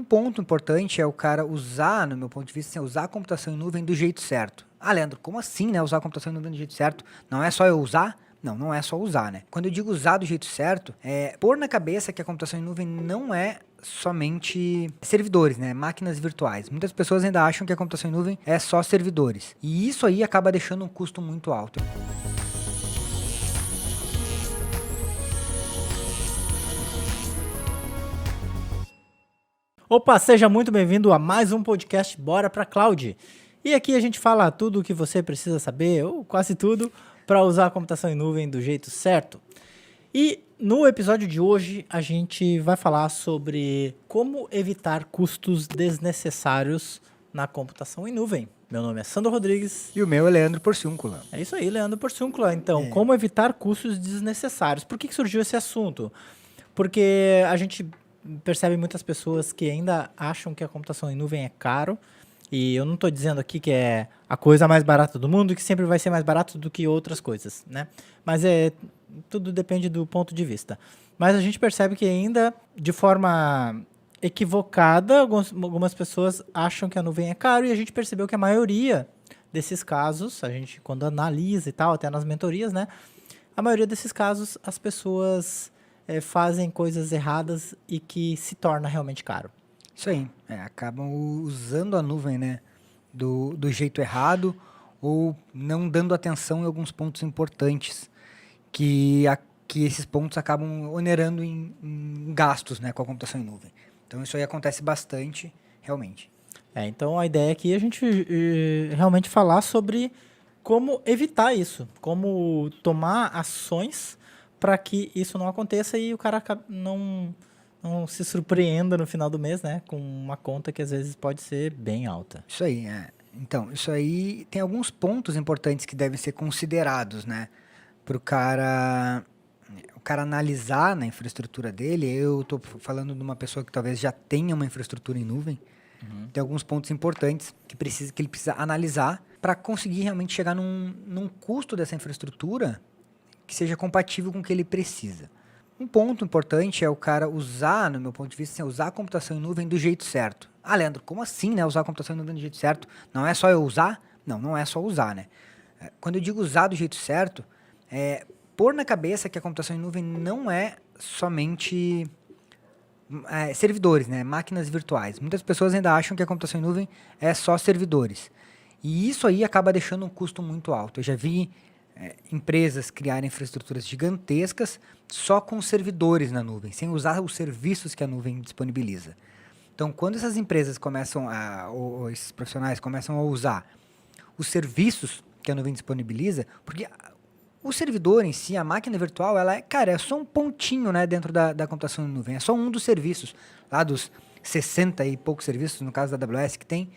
ponto importante é o cara usar, no meu ponto de vista, assim, usar a computação em nuvem do jeito certo. Ah, Leandro, como assim, né? Usar a computação em nuvem do jeito certo? Não é só eu usar? Não, não é só usar, né? Quando eu digo usar do jeito certo, é pôr na cabeça que a computação em nuvem não é somente servidores, né? Máquinas virtuais. Muitas pessoas ainda acham que a computação em nuvem é só servidores. E isso aí acaba deixando um custo muito alto. Opa, seja muito bem-vindo a mais um podcast Bora pra Cloud. E aqui a gente fala tudo o que você precisa saber, ou quase tudo, para usar a computação em nuvem do jeito certo. E no episódio de hoje a gente vai falar sobre como evitar custos desnecessários na computação em nuvem. Meu nome é Sandro Rodrigues. E o meu é Leandro Porciúncula. É isso aí, Leandro Porciúncula. Então, como evitar custos desnecessários? Por que surgiu esse assunto? Porque a gente percebe muitas pessoas que ainda acham que a computação em nuvem é caro. E eu não estou dizendo aqui que é a coisa mais barata do mundo, que sempre vai ser mais barato do que outras coisas, né? Mas tudo depende do ponto de vista. Mas a gente percebe que ainda, de forma equivocada, algumas pessoas acham que a nuvem é caro, e a gente percebeu que a maioria desses casos, a gente quando analisa e tal, até nas mentorias, né? A maioria desses casos, as pessoas fazem coisas erradas e que se torna realmente caro. Isso aí, acabam usando a nuvem, né, do jeito errado ou não dando atenção em alguns pontos importantes que esses pontos acabam onerando em gastos, né, com a computação em nuvem. Então isso aí acontece bastante, realmente. Então a ideia aqui é a gente realmente falar sobre como evitar isso, como tomar ações para que isso não aconteça e o cara não se surpreenda no final do mês, né? Com uma conta que às vezes pode ser bem alta. Isso aí, Então, isso aí tem alguns pontos importantes que devem ser considerados, né? Para o cara analisar na infraestrutura dele. Eu estou falando de uma pessoa que talvez já tenha uma infraestrutura em nuvem. Tem alguns pontos importantes que ele precisa analisar para conseguir realmente chegar num custo dessa infraestrutura que seja compatível com o que ele precisa. Um ponto importante é o cara usar, no meu ponto de vista, assim, usar a computação em nuvem do jeito certo. Ah, Leandro, como assim, né? Usar a computação em nuvem do jeito certo? Não é só eu usar? Não, não é só usar, né? Quando eu digo usar do jeito certo, é pôr na cabeça que a computação em nuvem não é somente servidores, né? Máquinas virtuais. Muitas pessoas ainda acham que a computação em nuvem é só servidores. E isso aí acaba deixando um custo muito alto. Eu já vi empresas criarem infraestruturas gigantescas só com servidores na nuvem, sem usar os serviços que a nuvem disponibiliza. Então, quando essas empresas ou esses profissionais começam a usar os serviços que a nuvem disponibiliza, porque o servidor em si, a máquina virtual, ela é só um pontinho, né, dentro da computação em nuvem, é só um dos serviços, lá dos 60 e poucos serviços, no caso da AWS, que tem,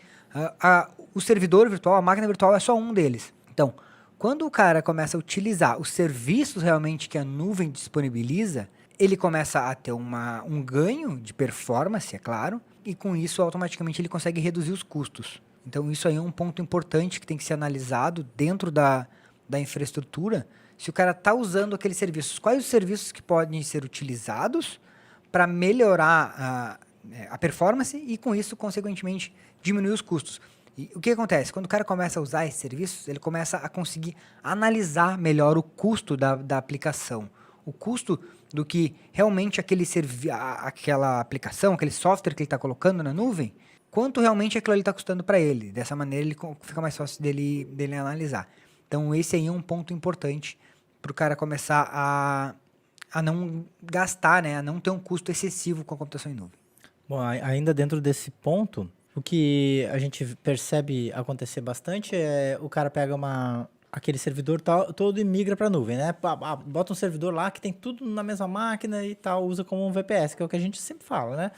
o servidor virtual, a máquina virtual é só um deles. Então, quando o cara começa a utilizar os serviços realmente que a nuvem disponibiliza, ele começa a ter um ganho de performance, é claro, e com isso automaticamente ele consegue reduzir os custos. Então isso aí é um ponto importante que tem que ser analisado dentro da infraestrutura. Se o cara está usando aqueles serviços, quais os serviços que podem ser utilizados para melhorar a performance e com isso, consequentemente, diminuir os custos. E o que acontece? Quando o cara começa a usar esses serviços, ele começa a conseguir analisar melhor o custo da aplicação. O custo do que realmente aquela aplicação, aquele software que ele está colocando na nuvem, quanto realmente aquilo ali está custando para ele. Dessa maneira, fica mais fácil dele analisar. Então, esse aí é um ponto importante para o cara começar a não gastar, né? A não ter um custo excessivo com a computação em nuvem. Bom, ainda dentro desse ponto, o que a gente percebe acontecer bastante é o cara pega aquele servidor todo e migra para a nuvem, né? Bota um servidor lá que tem tudo na mesma máquina e tal, usa como um VPS, que é o que a gente sempre fala, né?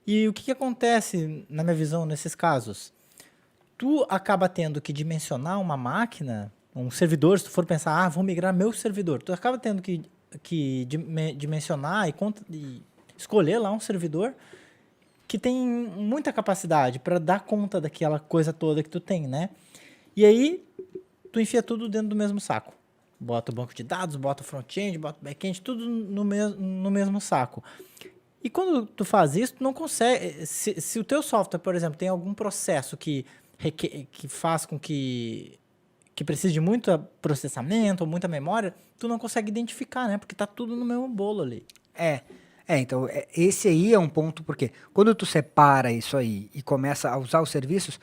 E o que acontece, na minha visão, nesses casos? Tu acaba tendo que dimensionar uma máquina, um servidor, se tu for pensar, vou migrar meu servidor, tu acaba tendo que dimensionar e escolher lá um servidor que tem muita capacidade para dar conta daquela coisa toda que tu tem, né? E aí, tu enfia tudo dentro do mesmo saco. Bota o banco de dados, bota o front-end, bota o back-end, tudo no mesmo saco. E quando tu faz isso, tu não consegue... Se o teu software, por exemplo, tem algum processo que faz com que precise de muito processamento ou muita memória, tu não consegue identificar, né? Porque tá tudo no mesmo bolo ali. Então, esse aí é um ponto, porque quando tu separa isso aí e começa a usar os serviços,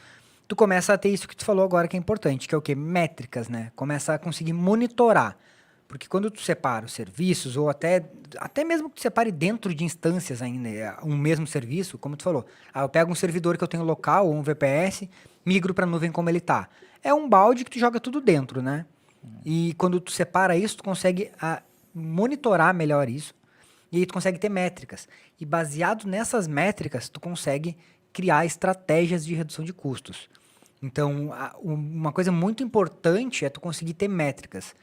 tu começa a ter isso que tu falou agora que é importante, que é o quê? Métricas, né? Começa a conseguir monitorar. Porque quando tu separa os serviços, ou até mesmo que tu separe dentro de instâncias ainda, um mesmo serviço, como tu falou, eu pego um servidor que eu tenho local, ou um VPS, migro para a nuvem como ele tá. É um balde que tu joga tudo dentro, né? E quando tu separa isso, tu consegue monitorar melhor isso, e aí tu consegue ter métricas. E baseado nessas métricas, tu consegue criar estratégias de redução de custos. Então, uma coisa muito importante é tu conseguir ter métricas.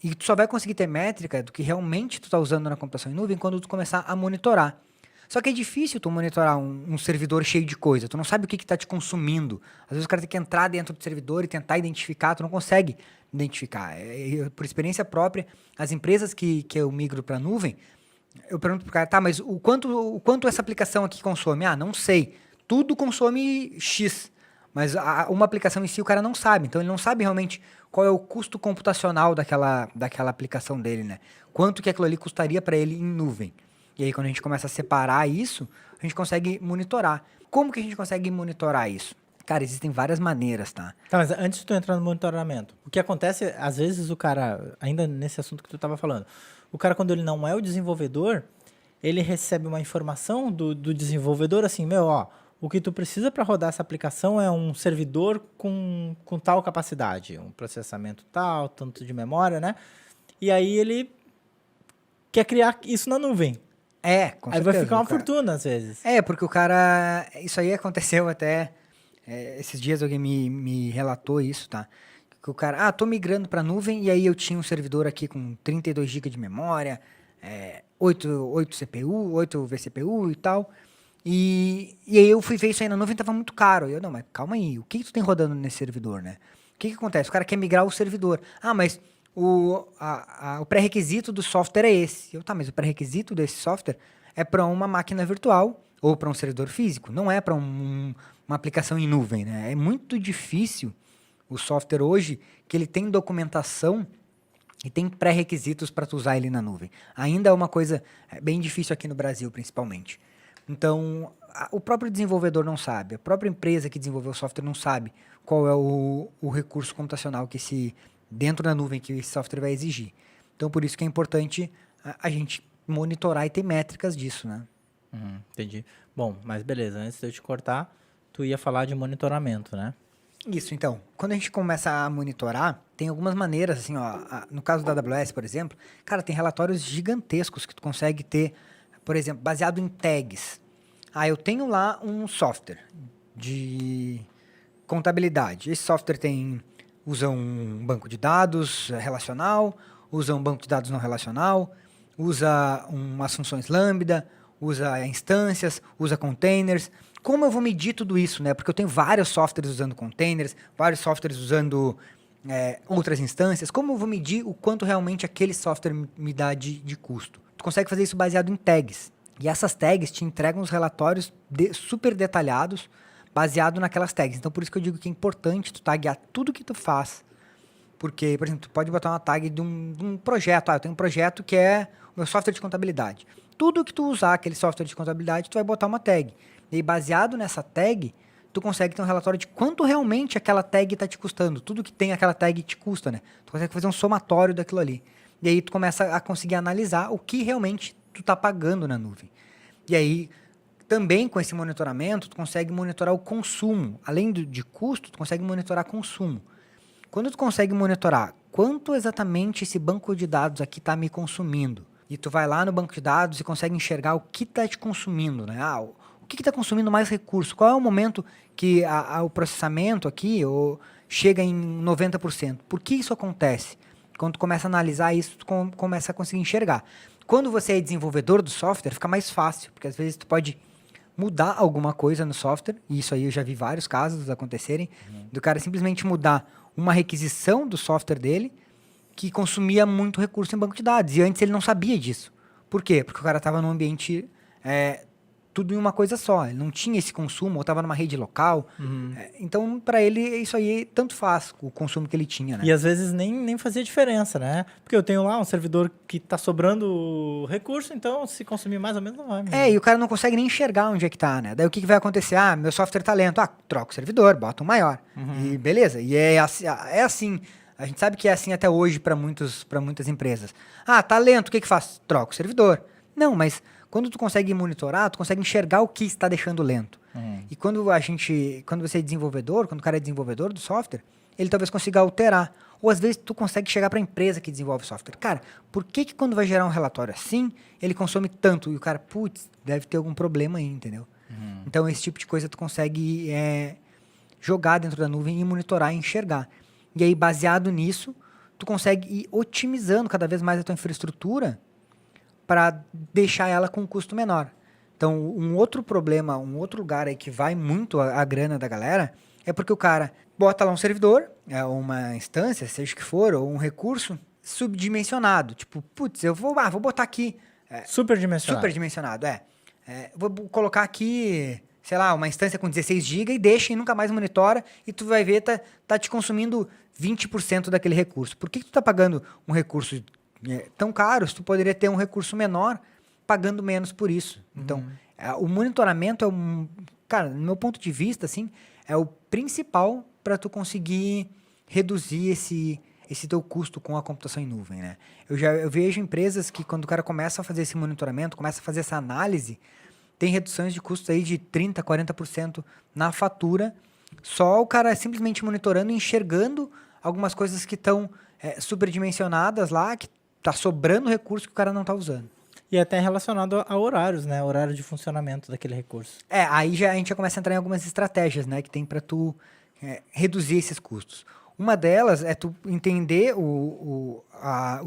E tu só vai conseguir ter métrica do que realmente tu está usando na computação em nuvem quando tu começar a monitorar. Só que é difícil tu monitorar um servidor cheio de coisa. Tu não sabe o que está te consumindo. Às vezes o cara tem que entrar dentro do servidor e tentar identificar. Tu não consegue identificar. Por experiência própria, as empresas que eu migro para a nuvem, eu pergunto pro cara, tá, mas o quanto essa aplicação aqui consome? Ah, não sei. Tudo consome X. Mas uma aplicação em si o cara não sabe. Então ele não sabe realmente qual é o custo computacional daquela aplicação dele, né? Quanto que aquilo ali custaria para ele em nuvem. E aí quando a gente começa a separar isso, a gente consegue monitorar. Como que a gente consegue monitorar isso? Cara, existem várias maneiras, tá? Tá, mas antes de tu entrar no monitoramento, o que acontece, às vezes o cara, ainda nesse assunto que tu estava falando, o cara quando ele não é o desenvolvedor, ele recebe uma informação do desenvolvedor assim, o que tu precisa para rodar essa aplicação é um servidor com tal capacidade, um processamento tal, tanto de memória, né? E aí ele quer criar isso na nuvem. Com aí certeza. Vai ficar uma fortuna às vezes. Porque o cara... Isso aí aconteceu até... esses dias alguém me relatou isso, tá? Que o cara... tô migrando pra nuvem e aí eu tinha um servidor aqui com 32 GB de memória, 8 CPU, 8 vCPU e tal... E aí eu fui ver isso aí na nuvem, tava muito caro. Não, mas calma aí, o que tu tem rodando nesse servidor, né? O que acontece? O cara quer migrar o servidor. Mas o pré-requisito do software é esse. Mas o pré-requisito desse software é para uma máquina virtual ou para um servidor físico. Não é para uma aplicação em nuvem, né? É muito difícil o software hoje que ele tem documentação e tem pré-requisitos para tu usar ele na nuvem. Ainda é uma coisa bem difícil aqui no Brasil, principalmente. Então, o próprio desenvolvedor não sabe, a própria empresa que desenvolveu o software não sabe qual é o recurso computacional dentro da nuvem que esse software vai exigir. Então, por isso que é importante a gente monitorar e ter métricas disso, né? Entendi. Bom, mas beleza, antes de eu te cortar, tu ia falar de monitoramento, né? Isso, então, quando a gente começa a monitorar, tem algumas maneiras, assim, no caso da AWS, por exemplo, cara, tem relatórios gigantescos que tu consegue ter, por exemplo, baseado em tags. Eu tenho lá um software de contabilidade. Esse software usa um banco de dados relacional, usa um banco de dados não relacional, usa umas funções lambda, usa instâncias, usa containers. Como eu vou medir tudo isso, né? Porque eu tenho vários softwares usando containers, vários softwares usando outras instâncias. Como eu vou medir o quanto realmente aquele software me dá de custo? Tu consegue fazer isso baseado em tags. E essas tags te entregam os relatórios super detalhados, baseado naquelas tags. Então, por isso que eu digo que é importante tu taguear tudo que tu faz. Porque, por exemplo, tu pode botar uma tag de um projeto. Eu tenho um projeto que é o meu software de contabilidade. Tudo que tu usar aquele software de contabilidade, tu vai botar uma tag. E aí, baseado nessa tag, tu consegue ter um relatório de quanto realmente aquela tag está te custando. Tudo que tem aquela tag te custa, né? Tu consegue fazer um somatório daquilo ali. E aí tu começa a conseguir analisar o que realmente tu tá pagando na nuvem. E aí, também com esse monitoramento, tu consegue monitorar o consumo. Além de custo, tu consegue monitorar consumo. Quando tu consegue monitorar quanto exatamente esse banco de dados aqui está me consumindo, e tu vai lá no banco de dados e consegue enxergar o que está te consumindo, né? O que está consumindo mais recurso? Qual é o momento que o processamento aqui chega em 90%? Por que isso acontece? Quando tu começa a analisar isso, tu começa a conseguir enxergar. Quando você é desenvolvedor do software, fica mais fácil, porque às vezes tu pode mudar alguma coisa no software, e isso aí eu já vi vários casos acontecerem, do cara simplesmente mudar uma requisição do software dele que consumia muito recurso em banco de dados, e antes ele não sabia disso. Por quê? Porque o cara estava num ambiente tudo em uma coisa só. Ele não tinha esse consumo, ou estava numa rede local. Então, para ele, isso aí tanto faz o consumo que ele tinha, né? E às vezes nem fazia diferença, né? Porque eu tenho lá um servidor que tá sobrando recurso, então se consumir mais ou menos não vai. E o cara não consegue nem enxergar onde é que tá, né? Daí o que vai acontecer? Ah, meu software tá lento. Ah, troca o servidor, bota um maior. E beleza. E é assim. A gente sabe que é assim até hoje para muitas empresas. Ah, tá lento, o que faz? Troca o servidor. Não, mas quando tu consegue monitorar, tu consegue enxergar o que está deixando lento. E quando você é desenvolvedor, quando o cara é desenvolvedor do software, ele talvez consiga alterar. Ou às vezes tu consegue chegar para a empresa que desenvolve software. Cara, por que quando vai gerar um relatório assim, ele consome tanto? E o cara, putz, deve ter algum problema aí, entendeu? Então esse tipo de coisa tu consegue jogar dentro da nuvem e monitorar e enxergar. E aí, baseado nisso, tu consegue ir otimizando cada vez mais a tua infraestrutura para deixar ela com um custo menor. Então, um outro problema, um outro lugar aí que vai muito a grana da galera é porque o cara bota lá um servidor, uma instância, seja o que for, ou um recurso subdimensionado. Tipo, putz, eu vou botar aqui... Superdimensionado. Superdimensionado, vou colocar aqui, sei lá, uma instância com 16 GB e deixa e nunca mais monitora e tu vai ver, tá te consumindo 20% daquele recurso. Por que tu tá pagando um recurso tão caro se tu poderia ter um recurso menor pagando menos por isso? Então, o monitoramento cara, no meu ponto de vista, assim, é o principal para tu conseguir reduzir esse teu custo com a computação em nuvem, né? Eu vejo empresas que quando o cara começa a fazer esse monitoramento, começa a fazer essa análise, tem reduções de custos aí de 30%, 40% na fatura, só o cara simplesmente monitorando e enxergando algumas coisas que estão superdimensionadas lá, que tá sobrando recurso que o cara não tá usando. E até relacionado a horários, né? Horário de funcionamento daquele recurso. Aí a gente já começa a entrar em algumas estratégias, né? Que tem para tu reduzir esses custos. Uma delas é tu entender o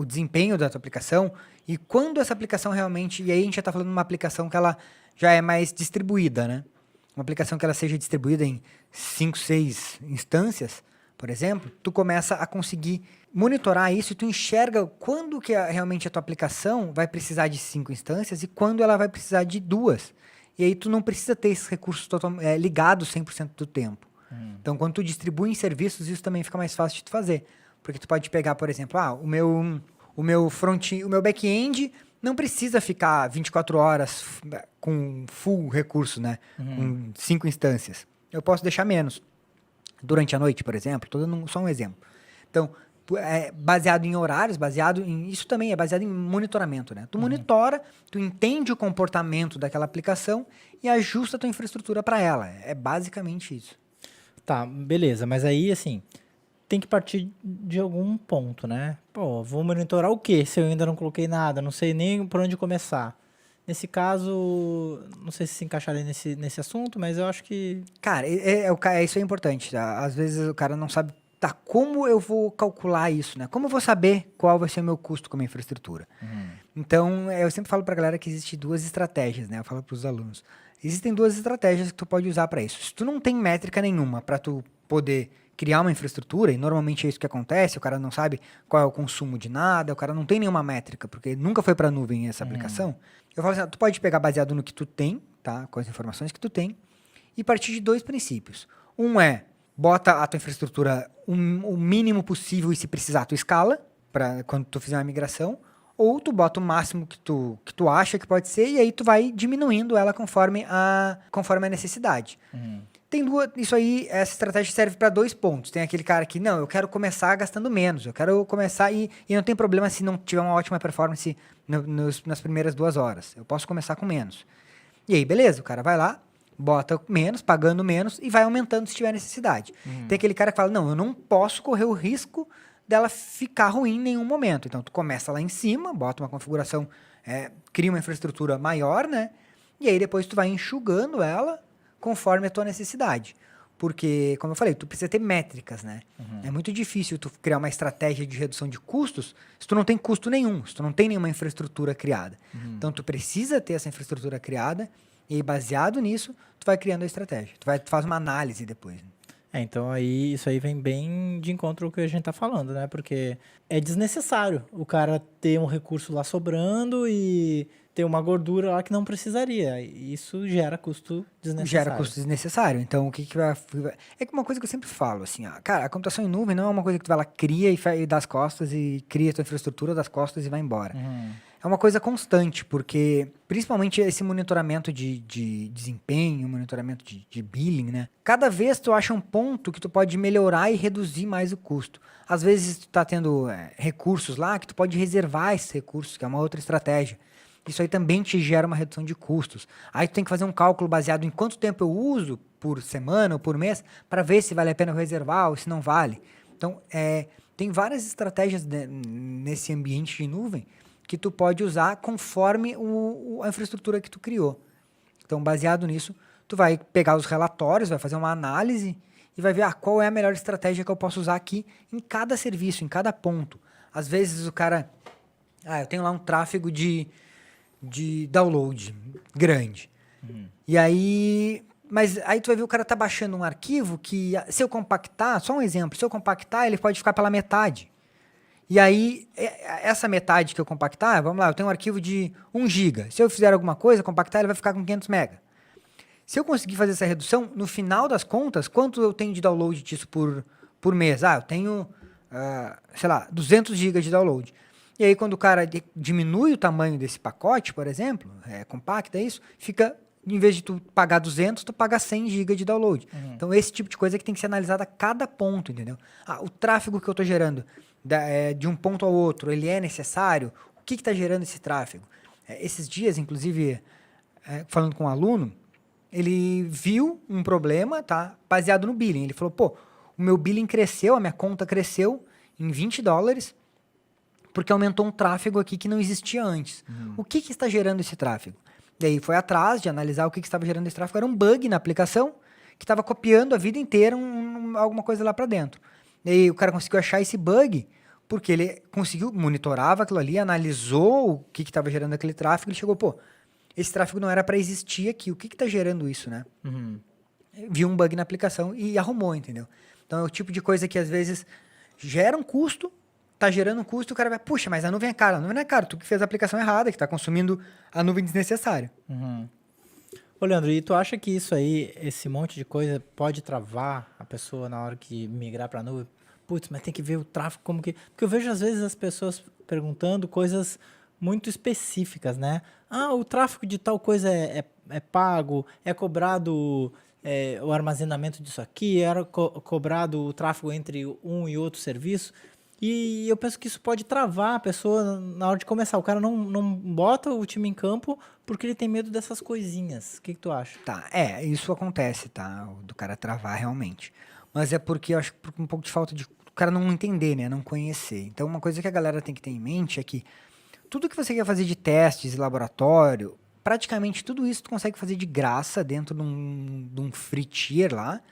desempenho da tua aplicação e quando essa aplicação realmente... E aí a gente já está falando de uma aplicação que ela já é mais distribuída, né? Uma aplicação que ela seja distribuída em 5, 6 instâncias, por exemplo, tu começa a conseguir monitorar isso e tu enxerga quando que realmente a tua aplicação vai precisar de 5 instâncias e quando ela vai precisar de 2. E aí tu não precisa ter esses recursos ligados 100% do tempo. Então, quando tu distribui em serviços, isso também fica mais fácil de tu fazer. Porque tu pode pegar, por exemplo, o meu back-end não precisa ficar 24 horas com full recurso, né? Com 5 instâncias. Eu posso deixar menos. Durante a noite, por exemplo, estou dando só um exemplo. Então, baseado em horários, isso também é baseado em monitoramento, né? Tu monitora, tu entende o comportamento daquela aplicação e ajusta a tua infraestrutura para ela. É basicamente isso. Tá, beleza. Mas aí, assim, tem que partir de algum ponto, né? Pô, vou monitorar o quê se eu ainda não coloquei nada? Não sei nem por onde começar. Nesse caso, não sei se encaixaria nesse assunto, mas eu acho que... Cara, isso é importante. Tá? Às vezes o cara não sabe, como eu vou calcular isso, né? Como eu vou saber qual vai ser o meu custo com a minha infraestrutura? Então, eu sempre falo pra galera que existem 2 estratégias, né? Eu falo pros alunos. Existem 2 estratégias que tu pode usar para isso. Se tu não tem métrica nenhuma para tu poder criar uma infraestrutura, e normalmente é isso que acontece, o cara não sabe qual é o consumo de nada, o cara não tem nenhuma métrica, porque nunca foi para a nuvem essa aplicação. Eu falo assim, tu pode pegar baseado no que tu tem, tá? Com as informações que tu tem, e partir de 2 princípios. Um bota a tua infraestrutura o mínimo possível e se precisar tu escala, para quando tu fizer uma migração, ou tu bota o máximo que tu acha que pode ser, e aí tu vai diminuindo ela conforme a necessidade. Tem isso aí, essa estratégia serve para 2 pontos. Tem aquele cara que, não, eu quero começar gastando menos, eu quero começar e não tem problema se não tiver uma ótima performance nas primeiras 2 horas. Eu posso começar com menos. E aí, beleza, o cara vai lá, bota menos, pagando menos e vai aumentando se tiver necessidade. Tem aquele cara que fala, não, eu não posso correr o risco dela ficar ruim em nenhum momento. Então, tu começa lá em cima, bota uma configuração, cria uma infraestrutura maior, né? E aí depois tu vai enxugando ela conforme a tua necessidade. Porque, como eu falei, tu precisa ter métricas, né? É muito difícil tu criar uma estratégia de redução de custos se tu não tem custo nenhum, se tu não tem nenhuma infraestrutura criada. Então, tu precisa ter essa infraestrutura criada e aí, baseado nisso, tu vai criando a estratégia. Tu faz uma análise depois. Né? Então aí isso aí vem bem de encontro ao que a gente tá falando, né? Porque é desnecessário o cara ter um recurso lá sobrando e ter uma gordura lá que não precisaria. E isso gera custo desnecessário. Gera custo desnecessário. Então, o que que vai... É que uma coisa que eu sempre falo, assim, ó, cara, a computação em nuvem não é uma coisa que tu vai lá, cria e dá as costas e cria a tua infraestrutura das costas e vai embora. É uma coisa constante, porque principalmente esse monitoramento de desempenho, monitoramento de billing, né? Cada vez tu acha um ponto que tu pode melhorar e reduzir mais o custo. Às vezes tu tá tendo recursos lá que tu pode reservar esses recursos, que é uma outra estratégia. Isso aí também te gera uma redução de custos. Aí tu tem que fazer um cálculo baseado em quanto tempo eu uso por semana ou por mês para ver se vale a pena eu reservar ou se não vale. Então, tem várias estratégias nesse ambiente de nuvem que tu pode usar conforme a infraestrutura que tu criou. Então, baseado nisso, tu vai pegar os relatórios, vai fazer uma análise e vai ver qual é a melhor estratégia que eu posso usar aqui em cada serviço, em cada ponto. Às vezes o cara... eu tenho lá um tráfego de download grande. E aí... Mas aí tu vai ver o cara tá baixando um arquivo que, se eu compactar, só um exemplo, se eu compactar, ele pode ficar pela metade. E aí, essa metade que eu compactar, vamos lá, eu tenho um arquivo de 1 GB. Se eu fizer alguma coisa, compactar, ele vai ficar com 500 MB. Se eu conseguir fazer essa redução, no final das contas, quanto eu tenho de download disso por mês? Eu tenho, sei lá, 200 GB de download. E aí, quando o cara diminui o tamanho desse pacote, por exemplo, compacta isso, fica, em vez de tu pagar 200, tu paga 100 GB de download. Então, esse tipo de coisa que tem que ser analisada a cada ponto, entendeu? O tráfego que eu estou gerando de um ponto ao outro, ele é necessário? O que está gerando esse tráfego? Esses dias, inclusive, falando com um aluno, ele viu um problema, tá, baseado no billing. Ele falou, pô, o meu billing cresceu, a minha conta cresceu em $20, porque aumentou um tráfego aqui que não existia antes. O que está gerando esse tráfego? E aí foi atrás de analisar o que estava gerando esse tráfego. Era um bug na aplicação que estava copiando a vida inteira alguma coisa lá para dentro. E aí o cara conseguiu achar esse bug porque ele conseguiu, monitorava aquilo ali, analisou o que estava gerando aquele tráfego e chegou, pô, esse tráfego não era para existir aqui. O que está gerando isso, né? Viu um bug na aplicação e arrumou, entendeu? Então é o tipo de coisa que às vezes gera um custo, tá gerando um custo, o cara vai, puxa, mas a nuvem é cara. A nuvem não é cara, tu que fez a aplicação errada, que está consumindo a nuvem desnecessária. Ô, Leandro, e tu acha que isso aí, esse monte de coisa, pode travar a pessoa na hora que migrar para a nuvem? Putz, mas tem que ver o tráfego como que... Porque eu vejo, às vezes, as pessoas perguntando coisas muito específicas, né? O tráfego de tal coisa é pago, é cobrado o armazenamento disso aqui, era cobrado o tráfego entre um e outro serviço. E eu penso que isso pode travar a pessoa na hora de começar. O cara não bota o time em campo porque ele tem medo dessas coisinhas. O que tu acha? Tá, isso acontece, tá? Do cara travar realmente. Mas é porque eu acho que por um pouco de falta de o cara não entender, né? Não conhecer. Então, uma coisa que a galera tem que ter em mente é que tudo que você quer fazer de testes e laboratório, praticamente tudo isso tu consegue fazer de graça dentro de um free tier lá,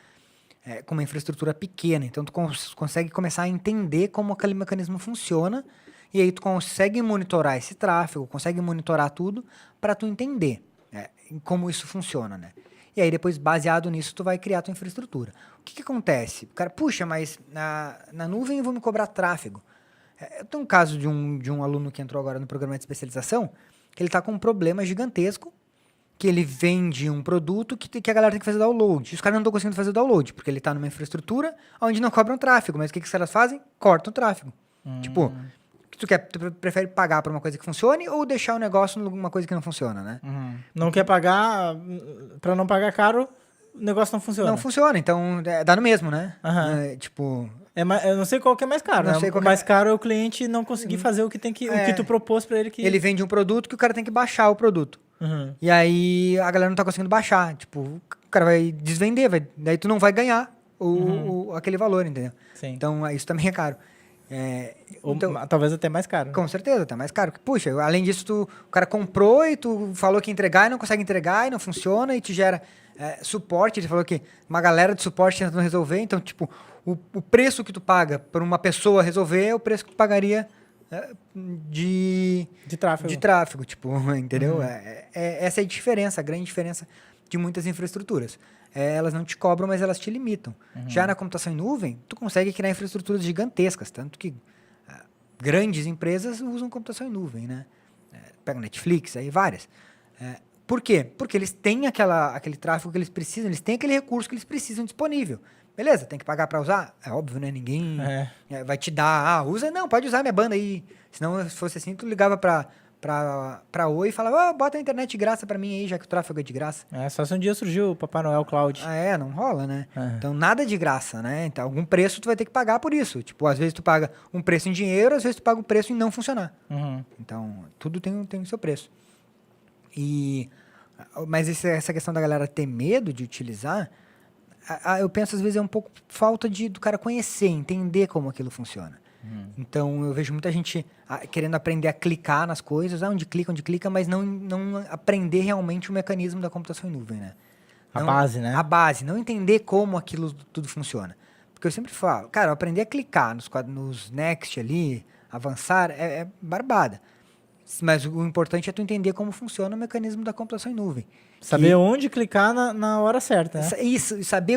com uma infraestrutura pequena. Então, tu consegue começar a entender como aquele mecanismo funciona e aí tu consegue monitorar esse tráfego, consegue monitorar tudo para tu entender como isso funciona, né? E aí, depois, baseado nisso, tu vai criar tua infraestrutura. O que acontece? O cara, puxa, mas na nuvem eu vou me cobrar tráfego. Eu tenho um caso de um aluno que entrou agora no programa de especialização, que ele está com um problema gigantesco, que ele vende um produto que a galera tem que fazer download. Os caras não estão conseguindo fazer download, porque ele está numa infraestrutura onde não cobram tráfego. Mas o que os caras fazem? Cortam o tráfego. Tipo, tu prefere pagar por uma coisa que funcione ou deixar o negócio numa coisa que não funciona, né? Não quer pagar, para não pagar caro, o negócio não funciona. Não funciona, então dá no mesmo, né? Tipo... eu não sei qual que é mais caro, Não né? sei qual O que é- mais caro é o cliente não conseguir fazer o que tem que, o que tu propôs para ele que... Ele vende um produto que o cara tem que baixar o produto. E aí a galera não tá conseguindo baixar. Tipo, o cara vai desvender, daí tu não vai ganhar aquele valor, entendeu? Sim. Então, isso também é caro. Então, Talvez até mais caro. com certeza, tá mais caro. Puxa, além disso, o cara comprou e tu falou que ia entregar e não consegue entregar e não funciona e te gera suporte. Ele falou que uma galera de suporte tentando resolver. Então, tipo, o preço que tu paga por uma pessoa resolver é o preço que tu pagaria de tráfego, tipo, entendeu? Essa é a diferença, a grande diferença de muitas infraestruturas. Elas não te cobram, mas elas te limitam. Já na computação em nuvem, tu consegue criar infraestruturas gigantescas, tanto que grandes empresas usam computação em nuvem, né? pega o Netflix, aí várias. Por quê? Porque eles têm aquele tráfego que eles precisam, eles têm aquele recurso que eles precisam disponível. Beleza, tem que pagar para usar? É óbvio, né? Ninguém vai te dar, usa, não, pode usar minha banda aí. Senão, se fosse assim, tu ligava pra Oi e falava, bota a internet de graça pra mim aí, já que o tráfego é de graça. Só se um dia surgiu o Papai Noel Cloud. Não rola, né? Então, nada de graça, né? Então, algum preço tu vai ter que pagar por isso. Tipo, às vezes tu paga um preço em dinheiro, às vezes tu paga um preço em não funcionar. Então, tudo tem o seu preço. Mas essa questão da galera ter medo de utilizar, eu penso às vezes é um pouco falta do cara conhecer, entender como aquilo funciona. Então eu vejo muita gente querendo aprender a clicar nas coisas, onde clica, mas não aprender realmente o mecanismo da computação em nuvem, né? A base, né? A base, não entender como aquilo tudo funciona. Porque eu sempre falo, cara, eu aprender a clicar nos next ali, avançar, é barbada. Mas o importante é tu entender como funciona o mecanismo da computação em nuvem. Saber onde clicar na hora certa, né? Isso, saber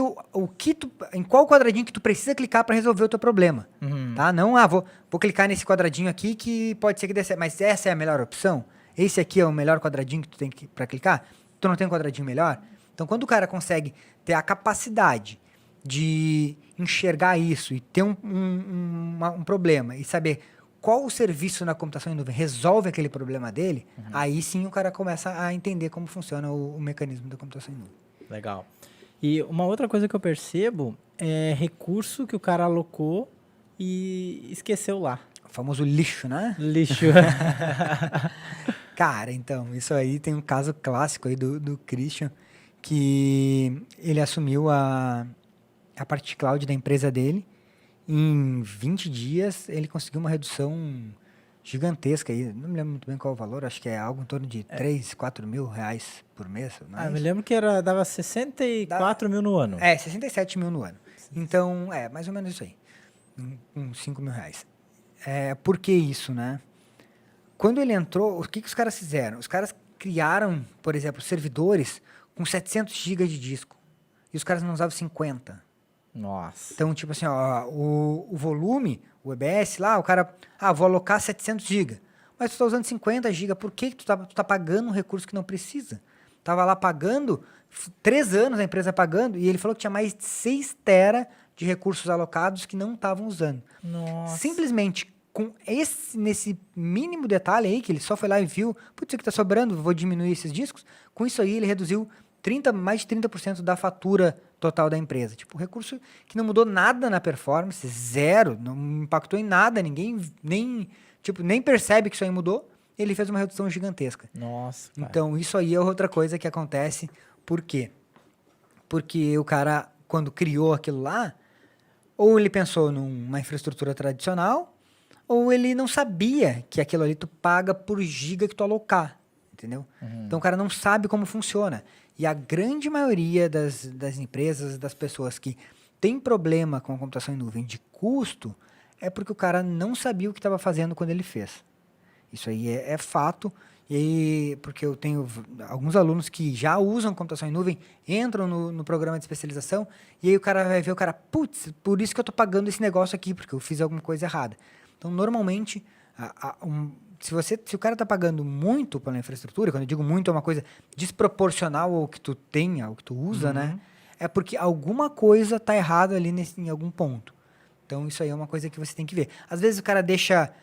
em qual quadradinho que tu precisa clicar para resolver o teu problema. Tá? Não, vou clicar nesse quadradinho aqui que pode ser que dê certo. Mas essa é a melhor opção? Esse aqui é o melhor quadradinho que tu tem para clicar? Tu não tem um quadradinho melhor? Então, quando o cara consegue ter a capacidade de enxergar isso e ter um problema e saber qual o serviço na computação em nuvem resolve aquele problema dele, aí sim o cara começa a entender como funciona o mecanismo da computação em nuvem. Legal. E uma outra coisa que eu percebo é recurso que o cara alocou e esqueceu lá. O famoso lixo, né? Lixo. Cara, então, isso aí tem um caso clássico aí do Christian, que ele assumiu a parte de cloud da empresa dele. Em 20 dias, ele conseguiu uma redução gigantesca. Aí. Não me lembro muito bem qual o valor, acho que é algo em torno de 3, 4 mil reais por mês. Me lembro que dava 64 mil no ano. 67 mil no ano. Então, mais ou menos isso aí. Uns 5 mil reais. Por que isso, né? Quando ele entrou, o que os caras fizeram? Os caras criaram, por exemplo, servidores com 700 GB de disco. E os caras não usavam 50. Nossa. Então, tipo assim, o volume, o EBS lá, o cara, vou alocar 700 GB. Mas tu tá usando 50 GB, por que tu tá pagando um recurso que não precisa? Tava lá pagando, 3 anos a empresa pagando, e ele falou que tinha mais de 6 tera de recursos alocados que não estavam usando. Nossa. Simplesmente nesse mínimo detalhe aí, que ele só foi lá e viu, putz, isso aqui tá sobrando, vou diminuir esses discos. Com isso aí, ele reduziu mais de 30% da fatura total da empresa. Tipo, recurso que não mudou nada na performance, zero, não impactou em nada, ninguém nem percebe que isso aí mudou, ele fez uma redução gigantesca. Nossa, cara. Então, isso aí é outra coisa que acontece. Por quê? Porque o cara, quando criou aquilo lá, ou ele pensou numa infraestrutura tradicional, ou ele não sabia que aquilo ali tu paga por giga que tu alocar, entendeu? Então, o cara não sabe como funciona. E a grande maioria das empresas, das pessoas que tem problema com a computação em nuvem de custo, é porque o cara não sabia o que estava fazendo quando ele fez. Isso aí é fato. E aí, porque eu tenho alguns alunos que já usam computação em nuvem, entram no programa de especialização, e aí o cara vai ver, putz, por isso que eu estou pagando esse negócio aqui, porque eu fiz alguma coisa errada. Então, normalmente, se o cara está pagando muito pela infraestrutura, quando eu digo muito, é uma coisa desproporcional ao que tu tem, ao que tu usa, né? É porque alguma coisa está errada ali em algum ponto. Então, isso aí é uma coisa que você tem que ver. Às vezes o cara deixa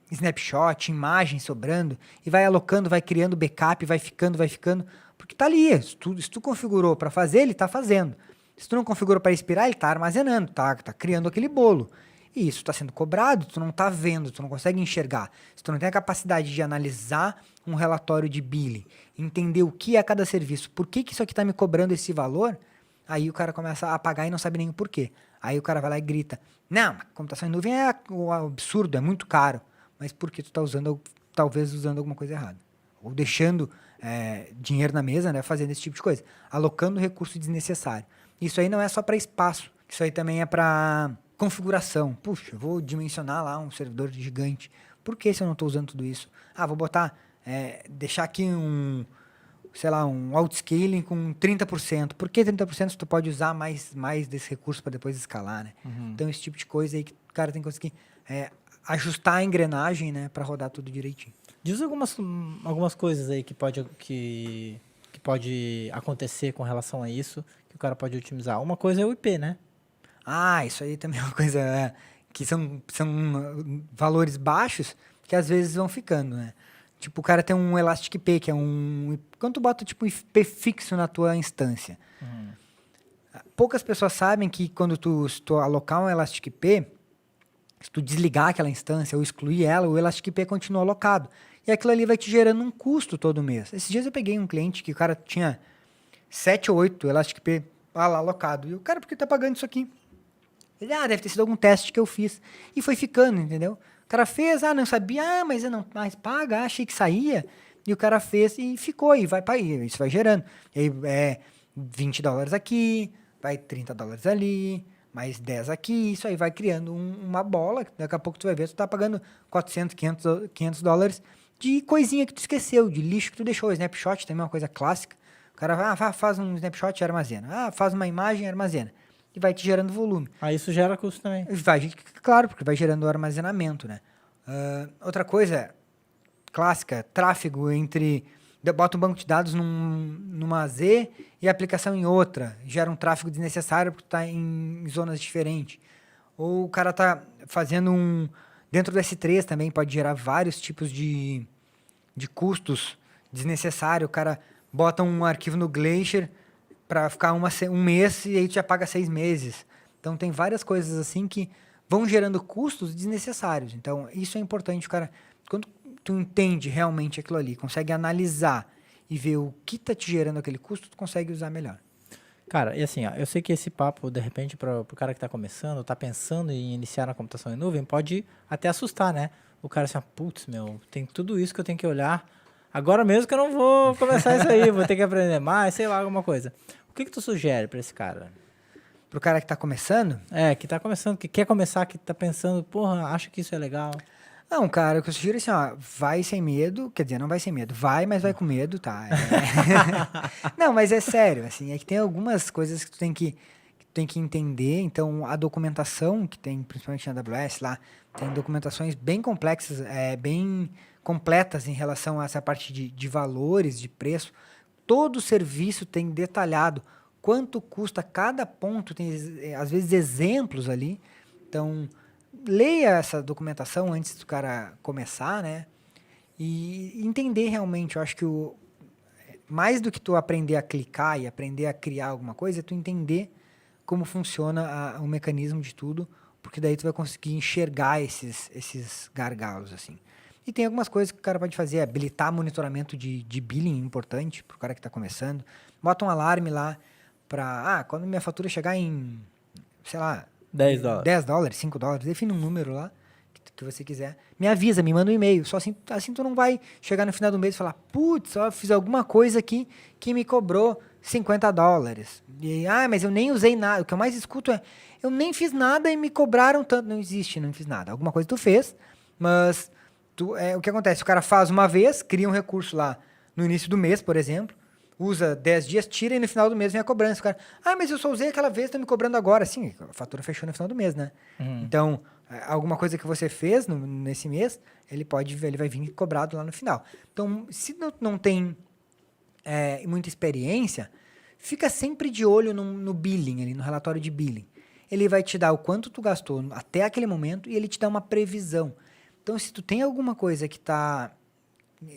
snapshot, imagem sobrando, e vai alocando, vai criando backup, vai ficando, porque tá ali. Se tu configurou para fazer, ele está fazendo. Se tu não configurou para expirar, ele está armazenando, tá criando aquele bolo. E isso está sendo cobrado, tu não está vendo, tu não consegue enxergar. Se tu não tem a capacidade de analisar um relatório de billing, entender o que é cada serviço, por que isso aqui está me cobrando esse valor, aí o cara começa a pagar e não sabe nem o porquê. Aí o cara vai lá e grita, não, a computação em nuvem é um absurdo, é muito caro. Mas por que tu está talvez usando alguma coisa errada? Ou deixando dinheiro na mesa, né, fazendo esse tipo de coisa. Alocando recurso desnecessário. Isso aí não é só para espaço, isso aí também é para configuração. Puxa, eu vou dimensionar lá um servidor gigante. Por que se eu não estou usando tudo isso? Deixar aqui um outscaling com 30%. Por que 30% se tu pode usar mais desse recurso para depois escalar, né? Então, esse tipo de coisa aí que o cara tem que conseguir ajustar a engrenagem, né, para rodar tudo direitinho. Diz algumas coisas aí que pode acontecer com relação a isso, que o cara pode otimizar. Uma coisa é o IP, né? Isso aí também é uma coisa que são valores baixos que às vezes vão ficando, né? Tipo, o cara tem um Elastic P, que é quando tu bota tipo um IP fixo na tua instância. Poucas pessoas sabem que se tu alocar um Elastic P, se tu desligar aquela instância ou excluir ela, o Elastic P continua alocado. E aquilo ali vai te gerando um custo todo mês. Esses dias eu peguei um cliente que o cara tinha 7 ou 8 Elastic P lá alocado. E o cara, por que tá pagando isso aqui? Ele, deve ter sido algum teste que eu fiz. E foi ficando, entendeu? O cara fez, não sabia, mas eu não mais paga, achei que saía. E o cara fez e ficou, e vai para aí, isso vai gerando. E aí é $20 aqui, vai $30 ali, mais 10 aqui, isso aí vai criando uma bola. Daqui a pouco tu vai ver, tu tá pagando 400, $500 de coisinha que tu esqueceu, de lixo que tu deixou. Snapshot também é uma coisa clássica. O cara faz um snapshot e armazena. Faz uma imagem e armazena. E vai te gerando volume. Isso gera custo também. Claro, porque vai gerando armazenamento, né? Outra coisa clássica, tráfego bota um banco de dados numa Z e a aplicação em outra. Gera um tráfego desnecessário porque está em zonas diferentes. Ou o cara está fazendo dentro do S3 também pode gerar vários tipos de custos desnecessários. O cara bota um arquivo no Glacier para ficar um mês e aí tu já paga 6 meses. Então tem várias coisas assim que vão gerando custos desnecessários. Então isso é importante, cara. Quando tu entende realmente aquilo ali, consegue analisar e ver o que tá te gerando aquele custo, tu consegue usar melhor. Cara, e assim, eu sei que esse papo, de repente, para o cara que está começando, está pensando em iniciar na computação em nuvem, pode até assustar, né? O cara assim, putz, tem tudo isso que eu tenho que olhar. Agora mesmo que eu não vou começar isso aí, vou ter que aprender mais, sei lá, alguma coisa. O que tu sugere para esse cara? Pro cara que tá começando? Que tá começando, que quer começar, que tá pensando, porra, acha que isso é legal. Não, cara, o que eu sugiro é assim, vai sem medo, quer dizer, não vai sem medo, vai, mas vai com medo, tá? Não, mas é sério, assim, é que tem algumas coisas que tu tem que entender, então a documentação que tem, principalmente na AWS lá, tem documentações bem complexas, bem completas em relação a essa parte de valores, de preço. Todo serviço tem detalhado quanto custa cada ponto, tem às vezes exemplos ali, então leia essa documentação antes do cara começar, né? E entender realmente. Eu acho que mais do que tu aprender a clicar e aprender a criar alguma coisa, é tu entender como funciona o mecanismo de tudo, porque daí tu vai conseguir enxergar esses gargalos, assim. E tem algumas coisas que o cara pode fazer, habilitar monitoramento de billing importante para o cara que está começando. Bota um alarme lá para, quando minha fatura chegar em, sei lá, $10. $10, $5, define um número lá que você quiser. Me avisa, me manda um e-mail. Só assim tu não vai chegar no final do mês e falar, putz, fiz alguma coisa aqui que me cobrou $50. E, mas eu nem usei nada. O que eu mais escuto é, eu nem fiz nada e me cobraram tanto. Não existe, não fiz nada. Alguma coisa tu fez, mas o que acontece? O cara faz uma vez, cria um recurso lá no início do mês, por exemplo, usa 10 dias, tira e no final do mês vem a cobrança. O cara, mas eu só usei aquela vez, tá me cobrando agora. Sim, a fatura fechou no final do mês, né? Então, alguma coisa que você fez nesse mês, ele vai vir cobrado lá no final. Então, se não tem muita experiência, fica sempre de olho no billing, ali, no relatório de billing. Ele vai te dar o quanto tu gastou até aquele momento e ele te dá uma previsão. Então, se tu tem alguma coisa que está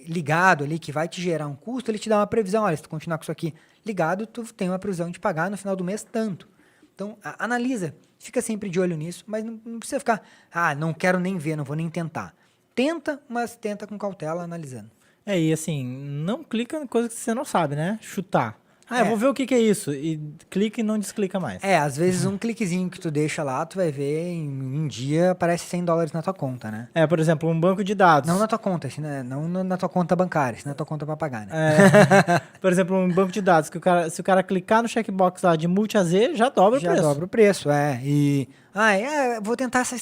ligado ali, que vai te gerar um custo, ele te dá uma previsão. Olha, se tu continuar com isso aqui ligado, tu tem uma previsão de pagar no final do mês tanto. Então, analisa. Fica sempre de olho nisso, mas não precisa ficar, não quero nem ver, não vou nem tentar. Tenta, mas tenta com cautela, analisando. E assim, não clica em coisa que você não sabe, né? Chutar. Eu vou ver o que é isso. E clica e não desclica mais. Às vezes um cliquezinho que tu deixa lá, tu vai ver em um dia aparece $100 na tua conta, né? Por exemplo, um banco de dados. Não na tua conta, não na tua conta bancária, na tua conta pra pagar, né? Por exemplo, um banco de dados, que se o cara clicar no checkbox lá de multi AZ, já dobra o preço. Já dobra o preço, E, vou tentar essa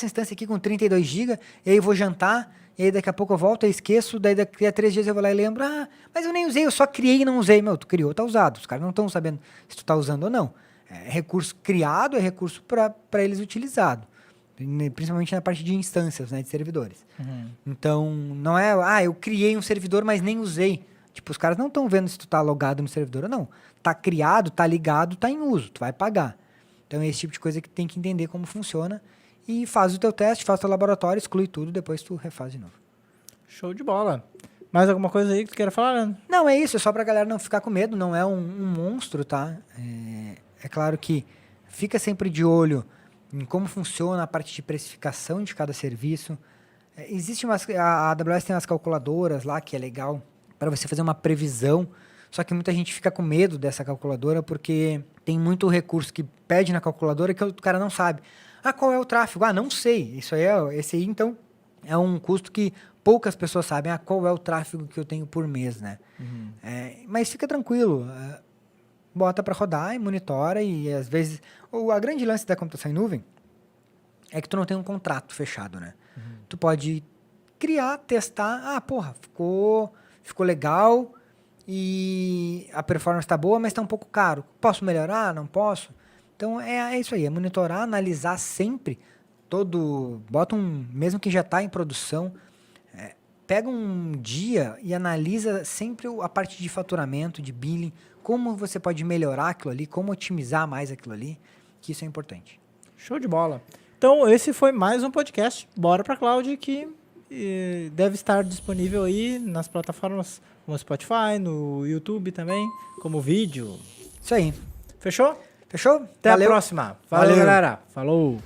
instância aqui com 32 GB, e aí vou jantar, e aí daqui a pouco eu volto, eu esqueço, daí daqui a 3 dias eu vou lá e lembro, mas eu nem usei, eu só criei e não usei. Tu criou, tá usado. Os caras não estão sabendo se tu tá usando ou não. É recurso criado, é recurso para eles utilizado. Principalmente na parte de instâncias, né, de servidores. Então, não é, eu criei um servidor, mas nem usei. Tipo, os caras não estão vendo se tu tá logado no servidor ou não. Tá criado, tá ligado, tá em uso, tu vai pagar. Então, é esse tipo de coisa que tem que entender como funciona. E faz o teu teste, faz o teu laboratório, exclui tudo, depois tu refaz de novo. Show de bola. Mais alguma coisa aí que tu queira falar, Leandro? Não, é isso, é só pra galera não ficar com medo, não é um monstro, tá? É claro que fica sempre de olho em como funciona a parte de precificação de cada serviço. Existe a AWS tem umas calculadoras lá que é legal para você fazer uma previsão, só que muita gente fica com medo dessa calculadora porque tem muito recurso que pede na calculadora que o cara não sabe. Qual é o tráfego? Não sei. Esse aí, então, é um custo que poucas pessoas sabem. Qual é o tráfego que eu tenho por mês, né? Mas fica tranquilo. Bota para rodar e monitora e, às vezes... A grande lance da computação em nuvem é que tu não tem um contrato fechado, né? Tu pode criar, testar. Ficou legal e a performance está boa, mas está um pouco caro. Posso melhorar? Não posso? Então, é isso aí. É monitorar, analisar sempre mesmo que já está em produção, pega um dia e analisa sempre a parte de faturamento, de billing, como você pode melhorar aquilo ali, como otimizar mais aquilo ali, que isso é importante. Show de bola. Então, esse foi mais um podcast Bora pra Cloud, que deve estar disponível aí nas plataformas como Spotify, no YouTube também, como vídeo. Isso aí. Fechou? Fechou? Até a próxima. Valeu, galera. Falou.